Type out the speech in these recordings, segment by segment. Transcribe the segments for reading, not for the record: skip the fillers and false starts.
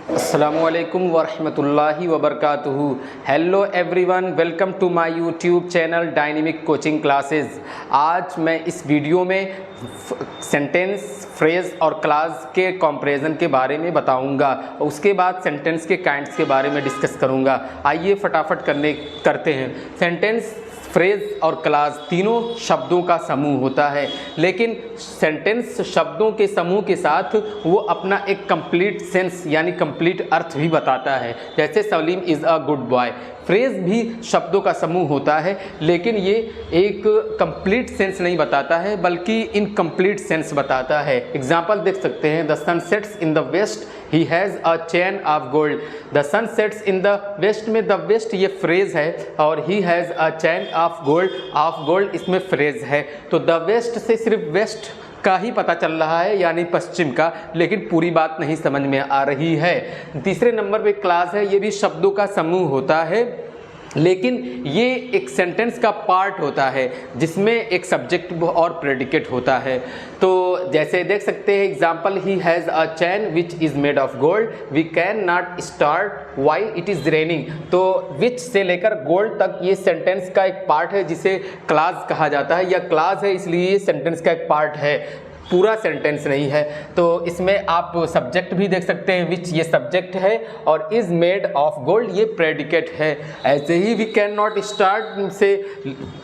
अस्सलामुअलैकुम वरहमतुल्लाहि वबरकातुहू। Hello everyone, welcome to my YouTube channel dynamic coaching classes. आज मैं इस वीडियो में सेंटेंस, फ्रेज और क्लास के कंपैरिजन के बारे में बताऊंगा। उसके बाद सेंटेंस के काइंड्स के बारे में डिस्कस करूंगा। आइए फटाफट करते हैं। सेंटेंस, फ्रेज और क्लास तीनों शब्दों का समूह होता है, लेकिन सेंटेंस शब्दों के समूह के साथ वो अपना एक कंप्लीट सेंस यानी कंप्लीट अर्थ भी बताता है। जैसे Salim is a good boy. Phrase भी शब्दों का समूह होता है, लेकिन ये एक कंप्लीट सेंस नहीं बताता है बल्कि इनकम्प्लीट सेंस बताता है। एग्जाम्पल देख सकते हैं, the sun sets in the west, he has a chain of gold. The sun sets in the west में द वेस्ट ये फ्रेज है और he has a chain of gold इसमें फ्रेज है। तो द वेस्ट से सिर्फ वेस्ट का ही पता चल रहा है यानी पश्चिम का, लेकिन पूरी बात नहीं समझ में आ रही है। तीसरे नंबर पे क्लास है, ये भी शब्दों का समूह होता है, लेकिन ये एक सेंटेंस का पार्ट होता है जिसमें एक सब्जेक्ट और प्रेडिकेट होता है। तो जैसे देख सकते हैं example, he has a chain which is made of gold, we can not start while it is raining. तो विच से लेकर गोल्ड तक ये सेंटेंस का एक पार्ट है जिसे क्लास कहा जाता है, या क्लास है इसलिए ये सेंटेंस का एक पार्ट है, पूरा सेंटेंस नहीं है। तो इसमें आप सब्जेक्ट भी देख सकते हैं, विच ये सब्जेक्ट है और इज़ मेड ऑफ गोल्ड ये प्रेडिकेट है। ऐसे ही वी कैन नॉट स्टार्ट से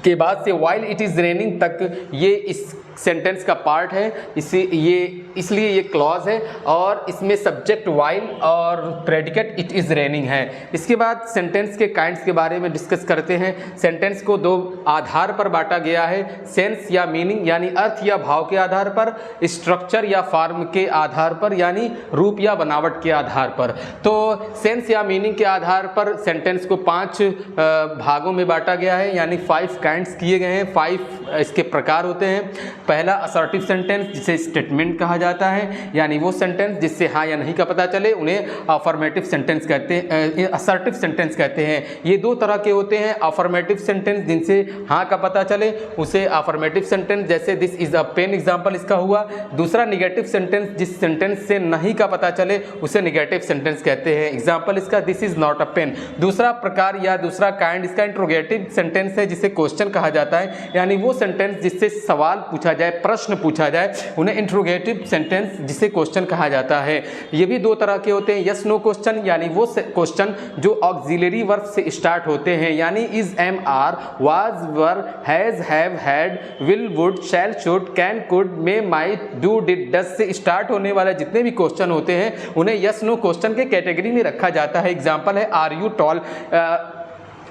के बाद से वाइल इट इज़ रेनिंग तक ये इस सेंटेंस का पार्ट है, इसलिए ये क्लॉज है और इसमें सब्जेक्ट वाइल और प्रेडिकेट इट इज़ रेनिंग है। इसके बाद सेंटेंस के काइंड्स के बारे में डिस्कस करते हैं। सेंटेंस को दो आधार पर बांटा गया है, सेंस या मीनिंग यानी अर्थ या भाव के आधार पर, स्ट्रक्चर या फॉर्म के आधार पर यानी रूप या बनावट के आधार पर। तो सेंस या मीनिंग के आधार पर सेंटेंस को 5 भागों में बांटा गया है यानी 5 काइंड्स किए गए हैं। 5 इसके प्रकार होते हैं। पहला असर्टिव सेंटेंस, जिसे स्टेटमेंट कहा जाता है, यानी वो सेंटेंस जिससे हाँ या नहीं का पता चले उन्हें अफर्मेटिव सेंटेंस कहते हैं, असर्टिव सेंटेंस कहते हैं। ये 2 तरह के होते हैं। अफर्मेटिव सेंटेंस जिनसे हाँ का पता चले उसे अफर्मेटिव सेंटेंस, जैसे this is a pen example इसका हुआ। दूसरा निगेटिव सेंटेंस, जिस सेंटेंस से नहीं का पता चले उसे निगेटिव सेंटेंस कहते हैं। एग्जाम्पल इसका this is not a pen. दूसरा प्रकार या दूसरा काइंड इसका इंट्रोगेटिव सेंटेंस है, जिसे क्वेश्चन कहा जाता है, यानी वो सेंटेंस जिससे सवाल पूछा जाए, प्रश्न पूछा जाए, उन्हें इंट्रोगेटिव सेंटेंस जिसे क्वेश्चन कहा जाता है। ये भी 2 तरह के होते हैं। यस नो क्वेश्चन यानी वो क्वेश्चन जो ऑक्सिलरी वर्ब से स्टार्ट होते हैं, यानी is, am, are, was, were, has, have, had, will, would, shall, should, can, could, may, might, do, did, does से स्टार्ट होने वाले जितने भी क्वेश्चन होते हैं उन्हें यस नो क्वेश्चन के कैटेगरी में रखा जाता है। एग्जाम्पल है आर यू टॉल।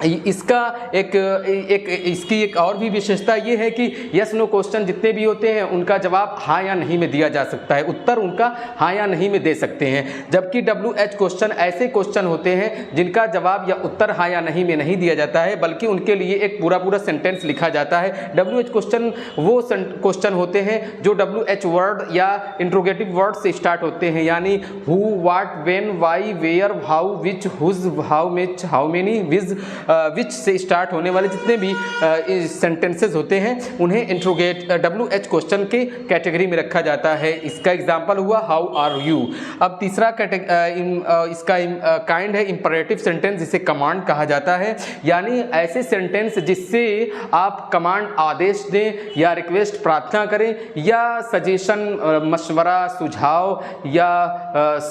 इसका इसकी एक और भी विशेषता ये है कि यस नो क्वेश्चन जितने भी होते हैं उनका जवाब हाँ या नहीं में दिया जा सकता है, उत्तर उनका हाँ या नहीं में दे सकते हैं। जबकि WH क्वेश्चन ऐसे क्वेश्चन होते हैं जिनका जवाब या उत्तर हाँ या नहीं में नहीं दिया जाता है, बल्कि उनके लिए एक पूरा सेंटेंस लिखा जाता है। WH क्वेश्चन वो क्वेश्चन होते हैं जो WH वर्ड या इंट्रोगेटिव वर्ड से स्टार्ट होते हैं, यानी who, what, when, why, where, how, which, whose, how much, how many, which से स्टार्ट होने वाले जितने भी सेंटेंसेस होते हैं उन्हें WH क्वेश्चन के कैटेगरी में रखा जाता है। इसका एग्जांपल हुआ हाउ आर यू। अब तीसरा इसका काइंड है इंपरेटिव सेंटेंस, जिसे कमांड कहा जाता है, यानी ऐसे सेंटेंस जिससे आप कमांड, आदेश दें या रिक्वेस्ट, प्रार्थना करें या सजेशन, मशवरा, सुझाव या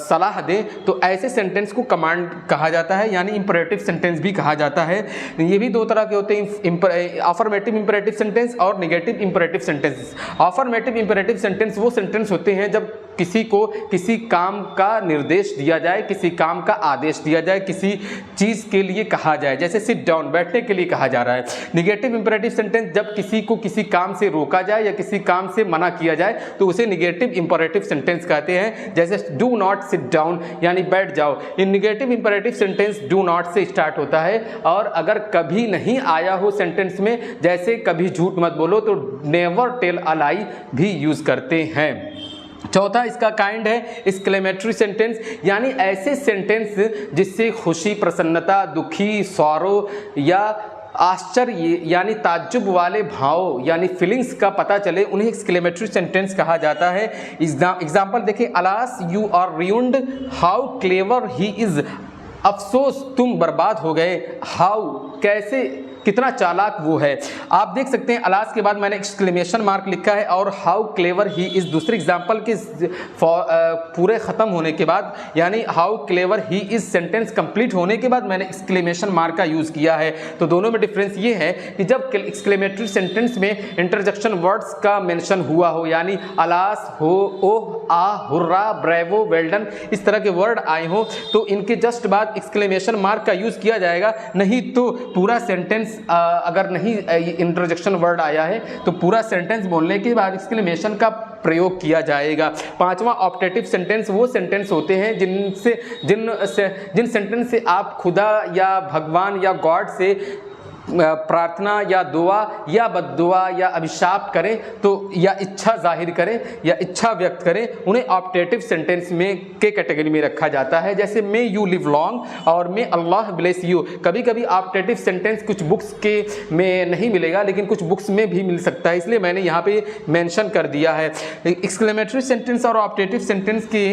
सलाह दें, तो ऐसे सेंटेंस को कमांड कहा जाता है, यानी इंपरेटिव सेंटेंस भी कहा जाता है। ये भी 2 तरह के होते हैं, अफर्मेटिव इंपरेटिव सेंटेंस और negative imperative sentence. Affirmative imperative sentence वो सेंटेंस होते हैं जब किसी को किसी काम का निर्देश दिया जाए, किसी काम का आदेश दिया जाए, किसी चीज़ के लिए कहा जाए, जैसे सिट डाउन, बैठने के लिए कहा जा रहा है। निगेटिव इंपरेटिव सेंटेंस जब किसी को किसी काम से रोका जाए या किसी काम से मना किया जाए तो उसे निगेटिव इंपरेटिव सेंटेंस कहते हैं, जैसे डू नॉट सिट डाउन यानी बैठ जाओ। In negative imperative sentence do not से स्टार्ट होता है, और अगर कभी नहीं आया हो सेंटेंस में, जैसे कभी झूठ मत बोलो, तो नेवर टेल अ लाई भी यूज करते हैं। चौथा इसका काइंड है एक्सक्लेमेटरी सेंटेंस, यानी ऐसे सेंटेंस जिससे खुशी, प्रसन्नता, दुखी, सॉरो या आश्चर्य यानी ताज्जुब वाले भाव यानी फीलिंग्स का पता चले, उन्हें एक्सक्लेमेटरी सेंटेंस कहा जाता है। एग्जाम्पल देखें, alas you are ruined, how clever he is, अफसोस तुम बर्बाद हो गए, हाउ कैसे कितना चालाक वो है। आप देख सकते हैं अलास के बाद मैंने एक्सक्लेमेशन मार्क लिखा है और हाउ क्लेवर ही इज़ दूसरे एग्जाम्पल के पूरे ख़त्म होने के बाद यानी how clever he is sentence complete होने के बाद मैंने एक्सक्लेमेशन मार्क का यूज़ किया है। तो दोनों में डिफरेंस ये है कि जब एक्सक्लेमेटरी सेंटेंस में इंटरजेक्शन वर्ड्स का मेंशन हुआ हो यानी अलास हो, ओह, आ, हुर्रा, ब्रेवो, वेल्डन इस तरह के वर्ड आए हो तो इनके जस्ट बाद एक्सक्लेमेशन मार्क का यूज़ किया जाएगा, नहीं तो पूरा सेंटेंस अगर नहीं इंटरजेक्शन वर्ड आया है तो पूरा सेंटेंस बोलने के बाद एक्सक्लेमेशन का प्रयोग किया जाएगा। पांचवा ऑप्टेटिव सेंटेंस वो सेंटेंस होते हैं जिन सेंटेंस से आप खुदा या भगवान या गॉड से प्रार्थना या दुआ या बद्दुआ या अभिशाप करें तो या इच्छा जाहिर करें या इच्छा व्यक्त करें, उन्हें ऑप्टेटिव सेंटेंस में के कैटेगरी में रखा जाता है। जैसे मे यू लिव लॉन्ग और मे अल्लाह ब्लेस यू। कभी कभी ऑप्टेटिव सेंटेंस कुछ बुक्स के में नहीं मिलेगा लेकिन कुछ बुक्स में भी मिल सकता है, इसलिए मैंने यहाँ पे मेंशन कर दिया है। एक्सक्लेमेटरी सेंटेंस और ऑप्टेटिव सेंटेंस के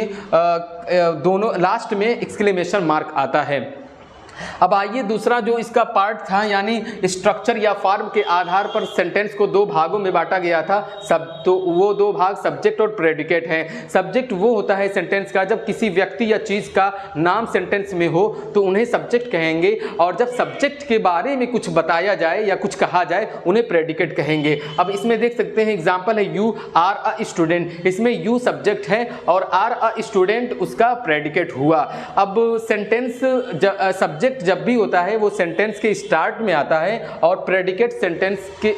दोनों लास्ट में एक्सक्लेमेशन मार्क आता है। अब आइए दूसरा जो इसका पार्ट था यानी स्ट्रक्चर या फॉर्म के आधार पर सेंटेंस को दो भागों में बांटा गया था। तो वो दो भाग सब्जेक्ट और प्रेडिकेट हैं। सब्जेक्ट वो होता है सेंटेंस का जब किसी व्यक्ति या चीज़ का नाम सेंटेंस में हो तो उन्हें सब्जेक्ट कहेंगे, और जब सब्जेक्ट के बारे में कुछ बताया जाए या कुछ कहा जाए उन्हें प्रेडिकेट कहेंगे। अब इसमें देख सकते हैं एग्जाम्पल है यू आर अ स्टूडेंट, इसमें यू सब्जेक्ट है और आर अ स्टूडेंट उसका प्रेडिकेट हुआ। अब सेंटेंस सब्जेक्ट जब भी होता है वो सेंटेंस के स्टार्ट में आता है और प्रेडिकेट सेंटेंस के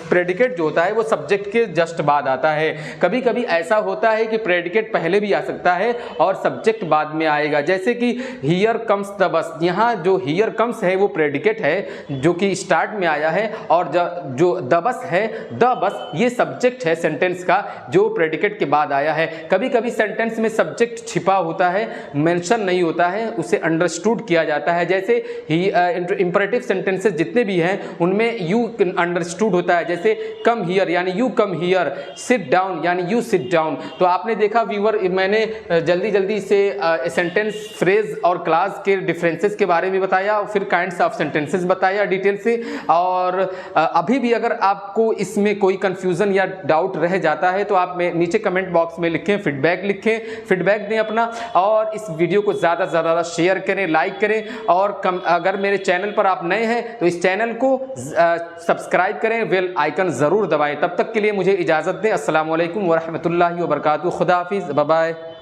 प्रेडिकेट जो होता है वो सब्जेक्ट के जस्ट बाद आता है। कभी कभी ऐसा होता है कि प्रेडिकेट पहले भी आ सकता है और सब्जेक्ट बाद में आएगा, जैसे कि हियर कम्स द बस। यहाँ जो हियर कम्स है वो प्रेडिकेट है जो कि स्टार्ट में आया है, और जो द बस है द बस ये सब्जेक्ट है सेंटेंस का जो प्रेडिकेट के बाद आया है। कभी कभी सेंटेंस में सब्जेक्ट छिपा होता है, मेंशन नहीं होता है, उसे अंडरस्टूड किया जाता है। जैसे इंपरेटिव सेंटेंसेस जितने भी हैं उनमें यू अंडरस्टूड होता है, जैसे कम हियर यानी you come here, sit down यानी यू सिट डाउन। तो आपने देखा व्यूअर मैंने जल्दी से सेंटेंस, फ्रेज और क्लास के डिफरेंसेस के बारे में बताया, फिर काइंड्स ऑफ सेंटेंसेस बताया डिटेल से। और अभी भी अगर आपको इसमें कोई कंफ्यूजन या डाउट रह जाता है तो आप नीचे कमेंट बॉक्स में लिखें, फीडबैक दें अपना, और इस वीडियो को ज़्यादा से ज़्यादा शेयर करें, लाइक करें। और अगर मेरे चैनल पर आप नए हैं तो इस चैनल को सब्सक्राइब करें, बेल आइकन ज़रूर दबाएं। तब तक के लिए मुझे इजाज़त दें। अस्सलाम वालेकुम व रहमतुल्लाहि व बरकातुहू। खुदा हाफिज़, बाय बाय।